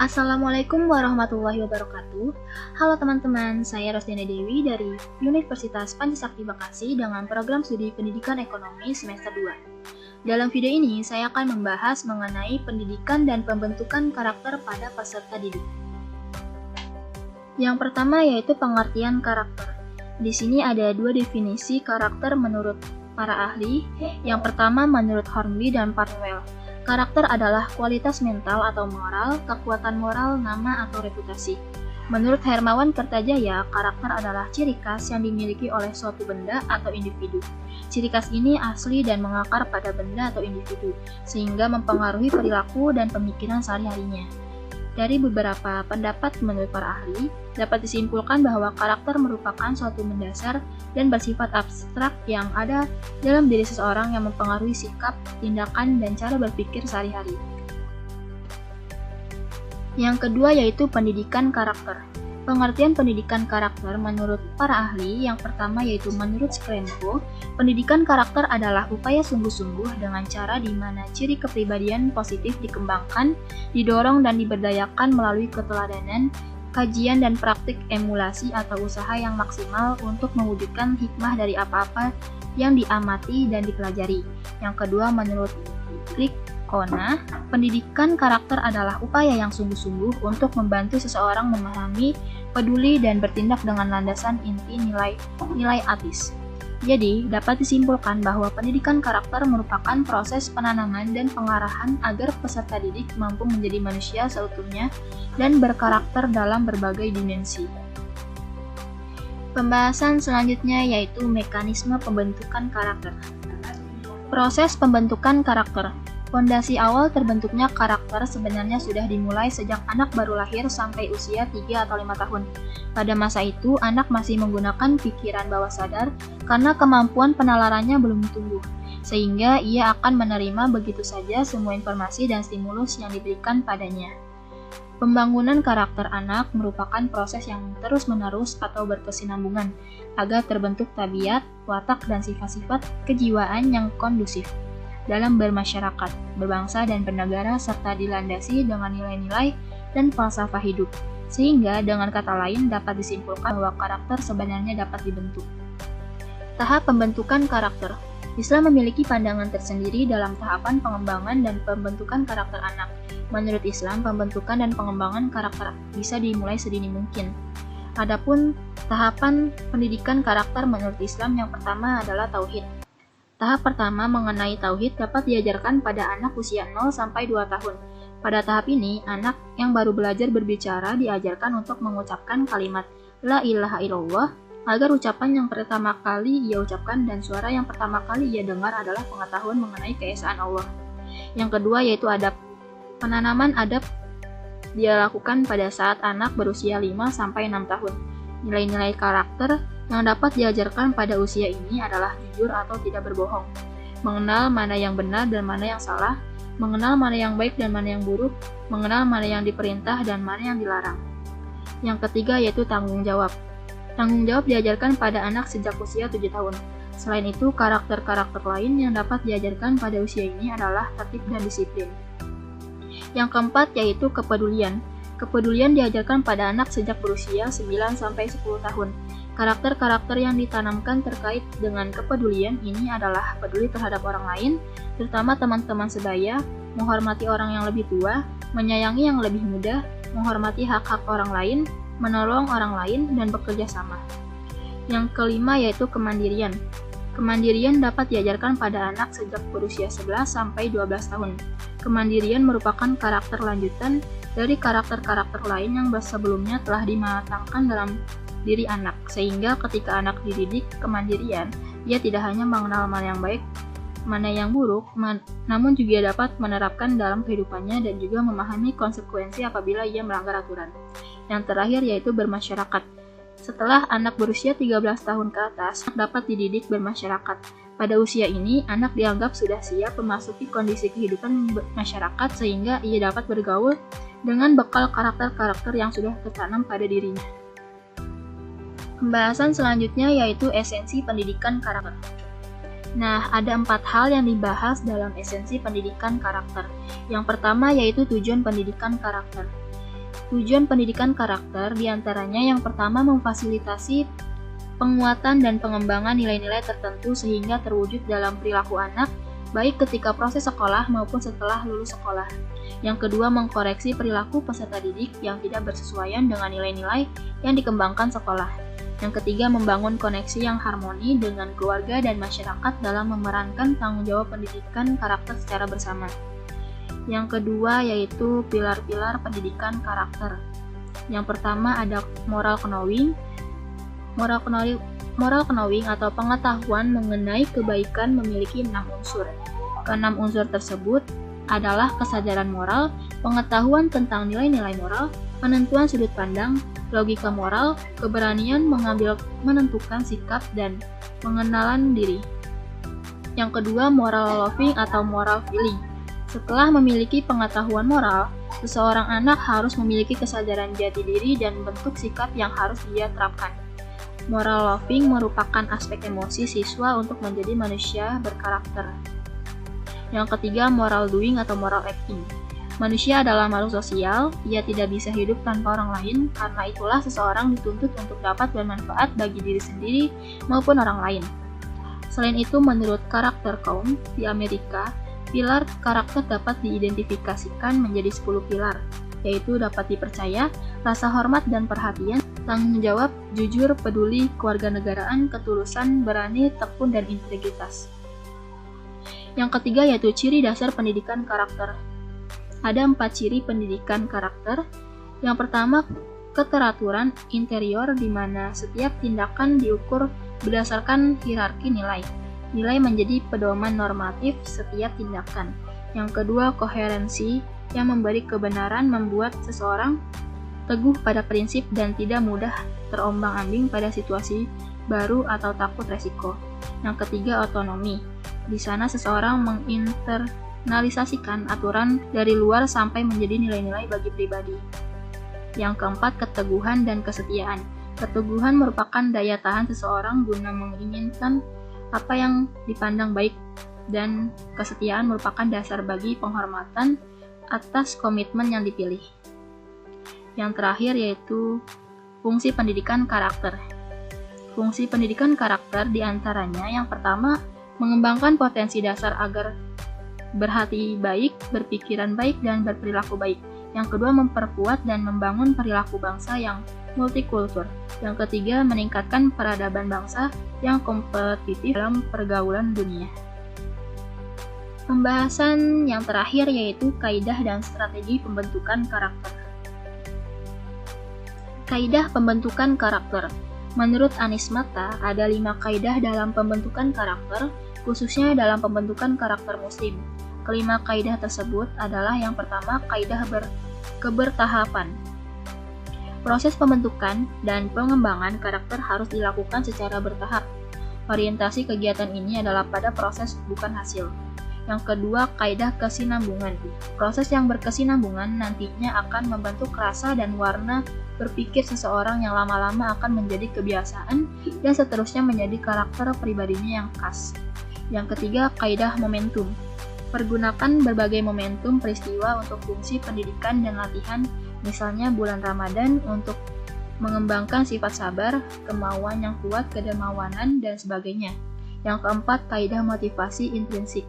Assalamualaikum warahmatullahi wabarakatuh. Halo teman-teman, saya Rosdina Dewi dari Universitas Pancasakti Bekasi dengan program studi Pendidikan Ekonomi semester 2. Dalam video ini, saya akan membahas mengenai pendidikan dan pembentukan karakter pada peserta didik. Yang pertama yaitu pengertian karakter. Di sini ada dua definisi karakter menurut para ahli. Yang pertama menurut Hornby dan Parnell. Karakter adalah kualitas mental atau moral, kekuatan moral, nama atau reputasi. Menurut Hermawan Kertajaya, karakter adalah ciri khas yang dimiliki oleh suatu benda atau individu. Ciri khas ini asli dan mengakar pada benda atau individu, sehingga mempengaruhi perilaku dan pemikiran sehari-harinya. Dari beberapa pendapat menurut para ahli, dapat disimpulkan bahwa karakter merupakan suatu mendasar dan bersifat abstrak yang ada dalam diri seseorang yang mempengaruhi sikap, tindakan, dan cara berpikir sehari-hari. Yang kedua yaitu pendidikan karakter. Pengertian pendidikan karakter menurut para ahli, yang pertama yaitu menurut Skrenko, pendidikan karakter adalah upaya sungguh-sungguh dengan cara di mana ciri kepribadian positif dikembangkan, didorong dan diberdayakan melalui keteladanan, kajian dan praktik emulasi atau usaha yang maksimal untuk mewujudkan hikmah dari apa-apa yang diamati dan dipelajari. Yang kedua menurut Rick Kona, pendidikan karakter adalah upaya yang sungguh-sungguh untuk membantu seseorang memahami, peduli, dan bertindak dengan landasan inti nilai etis. Jadi, dapat disimpulkan bahwa pendidikan karakter merupakan proses penanaman dan pengarahan agar peserta didik mampu menjadi manusia seutuhnya dan berkarakter dalam berbagai dimensi. Pembahasan selanjutnya yaitu mekanisme pembentukan karakter. Proses pembentukan karakter. Fondasi awal terbentuknya karakter sebenarnya sudah dimulai sejak anak baru lahir sampai usia 3 atau 5 tahun. Pada masa itu, anak masih menggunakan pikiran bawah sadar karena kemampuan penalarannya belum tumbuh, sehingga ia akan menerima begitu saja semua informasi dan stimulus yang diberikan padanya. Pembangunan karakter anak merupakan proses yang terus-menerus atau berkesinambungan agar terbentuk tabiat, watak, dan sifat-sifat kejiwaan yang kondusif dalam bermasyarakat, berbangsa, dan bernegara serta dilandasi dengan nilai-nilai dan falsafah hidup. Sehingga dengan kata lain dapat disimpulkan bahwa karakter sebenarnya dapat dibentuk. Tahap pembentukan karakter. Islam memiliki pandangan tersendiri dalam tahapan pengembangan dan pembentukan karakter anak. Menurut Islam, pembentukan dan pengembangan karakter bisa dimulai sedini mungkin. Adapun tahapan pendidikan karakter menurut Islam yang pertama adalah tauhid. Tahap pertama mengenai tauhid dapat diajarkan pada anak usia 0 sampai 2 tahun. Pada tahap ini, anak yang baru belajar berbicara diajarkan untuk mengucapkan kalimat La ilaha illallah agar ucapan yang pertama kali ia ucapkan dan suara yang pertama kali ia dengar adalah pengetahuan mengenai keesaan Allah. Yang kedua yaitu adab. Penanaman adab dia lakukan pada saat anak berusia 5 sampai 6 tahun. Nilai-nilai karakter yang dapat diajarkan pada usia ini adalah jujur atau tidak berbohong, mengenal mana yang benar dan mana yang salah, mengenal mana yang baik dan mana yang buruk, mengenal mana yang diperintah dan mana yang dilarang. Yang ketiga yaitu tanggung jawab. Tanggung jawab diajarkan pada anak sejak usia 7 tahun. Selain itu, karakter-karakter lain yang dapat diajarkan pada usia ini adalah tertib dan disiplin. Yang keempat yaitu kepedulian. Kepedulian diajarkan pada anak sejak berusia 9 sampai 10 tahun. Karakter-karakter yang ditanamkan terkait dengan kepedulian ini adalah peduli terhadap orang lain, terutama teman-teman sebaya, menghormati orang yang lebih tua, menyayangi yang lebih muda, menghormati hak-hak orang lain, menolong orang lain, dan bekerja sama. Yang kelima yaitu kemandirian. Kemandirian dapat diajarkan pada anak sejak berusia 11 sampai 12 tahun. Kemandirian merupakan karakter lanjutan dari karakter-karakter lain yang sebelumnya telah dimatangkan dalam diri anak, sehingga ketika anak dididik kemandirian, ia tidak hanya mengenal mana yang baik, mana yang buruk, namun juga dapat menerapkan dalam kehidupannya dan juga memahami konsekuensi apabila ia melanggar aturan. Yang terakhir yaitu bermasyarakat. Setelah anak berusia 13 tahun ke atas, dapat dididik bermasyarakat. Pada usia ini, anak dianggap sudah siap memasuki kondisi kehidupan masyarakat sehingga ia dapat bergaul dengan bekal karakter-karakter yang sudah tertanam pada dirinya. Pembahasan selanjutnya yaitu esensi pendidikan karakter. Nah, ada 4 hal yang dibahas dalam esensi pendidikan karakter. Yang pertama yaitu tujuan pendidikan karakter. Tujuan pendidikan karakter diantaranya yang pertama memfasilitasi penguatan dan pengembangan nilai-nilai tertentu sehingga terwujud dalam perilaku anak, baik ketika proses sekolah maupun setelah lulus sekolah. Yang kedua, mengkoreksi perilaku peserta didik yang tidak bersesuaian dengan nilai-nilai yang dikembangkan sekolah. Yang ketiga, membangun koneksi yang harmoni dengan keluarga dan masyarakat dalam memerankan tanggung jawab pendidikan karakter secara bersama. Yang kedua yaitu pilar-pilar pendidikan karakter. Yang pertama ada moral knowing. Moral knowing atau pengetahuan mengenai kebaikan memiliki 6 unsur. Keenam unsur tersebut adalah kesadaran moral, pengetahuan tentang nilai-nilai moral, penentuan sudut pandang, logika moral, keberanian menentukan sikap, dan pengenalan diri. Yang kedua, moral loving atau moral feeling. Setelah memiliki pengetahuan moral, seseorang anak harus memiliki kesadaran jati diri dan bentuk sikap yang harus dia terapkan. Moral loving merupakan aspek emosi siswa untuk menjadi manusia berkarakter. Yang ketiga, moral doing atau moral acting. Manusia adalah makhluk sosial, ia tidak bisa hidup tanpa orang lain, karena itulah seseorang dituntut untuk dapat bermanfaat bagi diri sendiri maupun orang lain. Selain itu, menurut Karakter Count di Amerika, pilar karakter dapat diidentifikasikan menjadi 10 pilar, yaitu dapat dipercaya, rasa hormat dan perhatian, tanggung jawab, jujur, peduli, kewarganegaraan, ketulusan, berani, tekun, dan integritas. Yang ketiga yaitu ciri dasar pendidikan karakter. Ada 4 ciri pendidikan karakter. Yang pertama, keteraturan interior di mana setiap tindakan diukur berdasarkan hierarki nilai. Nilai menjadi pedoman normatif setiap tindakan. Yang kedua, koherensi yang memberi kebenaran membuat seseorang teguh pada prinsip dan tidak mudah terombang-ambing pada situasi baru atau takut resiko. Yang ketiga, otonomi. Di sana seseorang menginternalisasikan aturan dari luar sampai menjadi nilai-nilai bagi pribadi. Yang keempat, keteguhan dan kesetiaan. Keteguhan merupakan daya tahan seseorang guna menginginkan apa yang dipandang baik, dan kesetiaan merupakan dasar bagi penghormatan atas komitmen yang dipilih. Yang terakhir yaitu fungsi pendidikan karakter. Fungsi pendidikan karakter diantaranya yang pertama, mengembangkan potensi dasar agar berhati baik, berpikiran baik, dan berperilaku baik. Yang kedua, memperkuat dan membangun perilaku bangsa yang multikultur. Yang ketiga, meningkatkan peradaban bangsa yang kompetitif dalam pergaulan dunia. Pembahasan yang terakhir yaitu kaidah dan strategi pembentukan karakter. Kaidah pembentukan karakter. Menurut Anies Mata, ada 5 kaidah dalam pembentukan karakter, khususnya dalam pembentukan karakter muslim. Kelima kaidah tersebut adalah yang pertama, kaidah kebertahapan. Proses pembentukan dan pengembangan karakter harus dilakukan secara bertahap. Orientasi kegiatan ini adalah pada proses bukan hasil. Yang kedua, kaidah kesinambungan. Proses yang berkesinambungan nantinya akan membentuk rasa dan warna berpikir seseorang yang lama-lama akan menjadi kebiasaan dan seterusnya menjadi karakter pribadinya yang khas. Yang ketiga, kaidah momentum. Pergunakan berbagai momentum peristiwa untuk fungsi pendidikan dan latihan, misalnya bulan Ramadan untuk mengembangkan sifat sabar, kemauan yang kuat, kedermawanan, dan sebagainya. Yang keempat, kaidah motivasi intrinsik.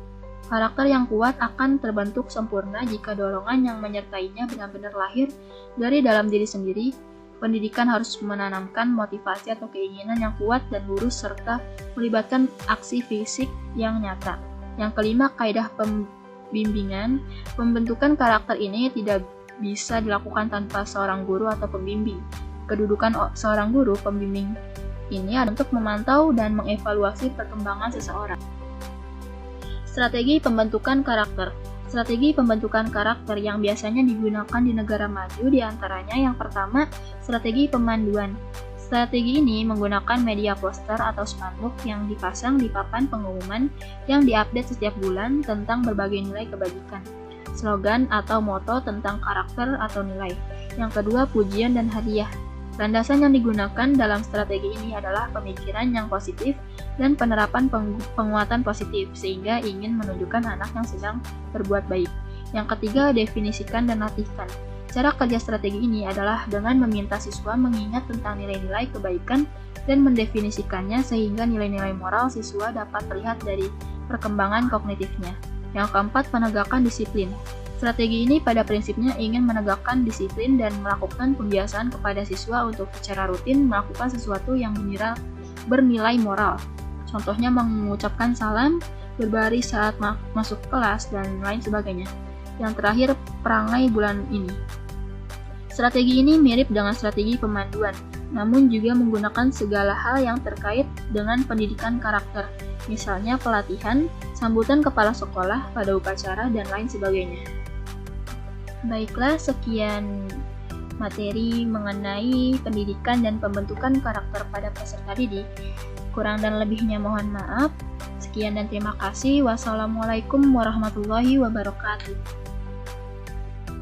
Karakter yang kuat akan terbentuk sempurna jika dorongan yang menyertainya benar-benar lahir dari dalam diri sendiri. Pendidikan harus menanamkan motivasi atau keinginan yang kuat dan lurus serta melibatkan aksi fisik yang nyata. Yang kelima, kaidah pembimbingan. Pembentukan karakter ini tidak bisa dilakukan tanpa seorang guru atau pembimbing. Kedudukan seorang guru pembimbing ini adalah untuk memantau dan mengevaluasi perkembangan seseorang. Strategi pembentukan karakter. Strategi pembentukan karakter yang biasanya digunakan di negara maju diantaranya yang pertama, strategi pemanduan. Strategi ini menggunakan media poster atau spanduk yang dipasang di papan pengumuman yang diupdate setiap bulan tentang berbagai nilai kebajikan, slogan atau moto tentang karakter atau nilai. Yang kedua, pujian dan hadiah. Landasan yang digunakan dalam strategi ini adalah pemikiran yang positif dan penerapan penguatan positif, sehingga ingin menunjukkan anak yang sedang berbuat baik. Yang ketiga, definisikan dan latihkan. Cara kerja strategi ini adalah dengan meminta siswa mengingat tentang nilai-nilai kebaikan dan mendefinisikannya sehingga nilai-nilai moral siswa dapat terlihat dari perkembangan kognitifnya. Yang keempat, penegakan disiplin. Strategi ini pada prinsipnya ingin menegakkan disiplin dan melakukan pembiasaan kepada siswa untuk secara rutin melakukan sesuatu yang bernilai moral. Contohnya mengucapkan salam, berbaris saat masuk kelas, dan lain sebagainya. Yang terakhir, perangai bulan ini. Strategi ini mirip dengan strategi pemanduan, namun juga menggunakan segala hal yang terkait dengan pendidikan karakter, misalnya pelatihan, sambutan kepala sekolah pada upacara, dan lain sebagainya. Baiklah, sekian materi mengenai pendidikan dan pembentukan karakter pada peserta didik. Kurang dan lebihnya mohon maaf. Sekian dan terima kasih. Wassalamualaikum warahmatullahi wabarakatuh.